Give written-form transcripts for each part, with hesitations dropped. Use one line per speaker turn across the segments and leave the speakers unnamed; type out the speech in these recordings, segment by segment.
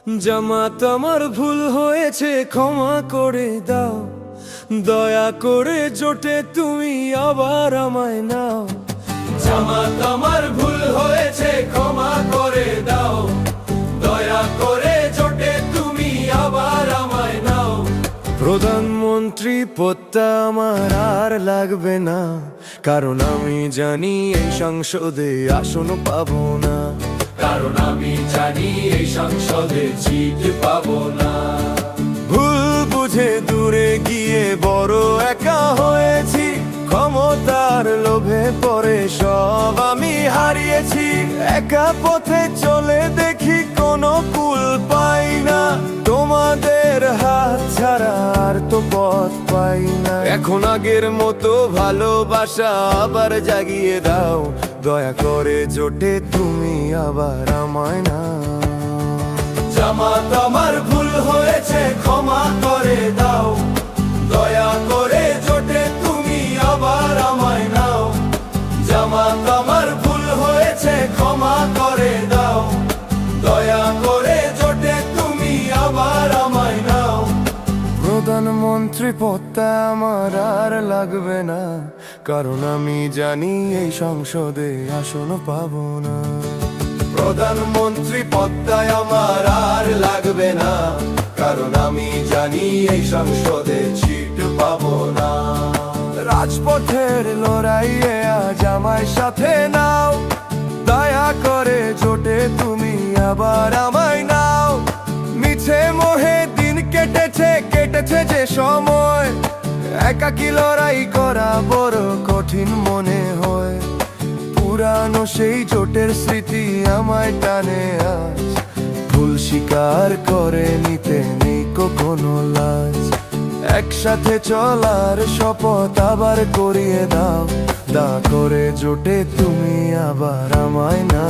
জামাত আমার ভুল হয়েছে ক্ষমা করে দাও, দয়া করে জোটে তুমি আবার আমায় নাও। জামাত আমার ভুল হয়েছে ক্ষমা করে দাও, দয়া করে জোটে তুমি আবার আমায় নাও। প্রধানমন্ত্রী পদটা আমার আর লাগবে না, কারণ আমি জানি এই সংসদে আসন পাবো না। কারণ আমি জানি এই সংসদে সিট পাবো না। ভুল বুঝে দূরে গিয়ে বড় একা হয়েছি, ক্ষমতার লোভে পড়ে সব আমি হারিয়েছি। একা পথে চলে দেখি কোনো কুল পাই না, তোমাদের হাত ছাড়া আর তো পথ পাই না। এখন আগের মতো ভালোবাসা আবার জাগিয়ে দাও, দয়া করে জোটে তুমি আবার আমায় না। জামাত আমার ভুল হয়েছে ক্ষমা করে দাও, দয়া করে জোটে তুমি আবার আমায় নাও। জামাত আমার ভুল হয়েছে ক্ষমা করে দাও, দয়া করে জোটে তুমি আবার আমায় নাও। প্রধানমন্ত্রী পদটা আমার আর লাগবে না, কারণ আমি জানি এই সংসদে আসন পাবো না। প্রধানমন্ত্রী পদটা আমার আর লাগবে না, কারণ আমি জানি এই সংসদে সিট পাবো না। রাজপথের লড়াইয়ে আজ আমায় সাথে নাও, দয়া করে জোটে তুমি আবার আমায় নাও। মিছে মোহে দিন কেটেছে যে সময়, একাকী লড়াই করা বড় কঠিন মনে হয়। পুরানো সেই জোটের স্মৃতি আমায় টানে আজ, ভুল স্বীকার করে নিতে নেই কখনো লাজ। একসাথে চলার শপথ আবার করিয়ে দাও, দয়া করে জোটে তুমি আবার আমায় না।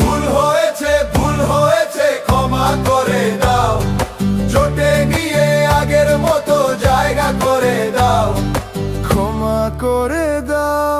ভুল হয়েছে ক্ষমা করে দাও, জোটে নিয়ে আগের মতো জায়গা করে দাও। ক্ষমা করে দাও।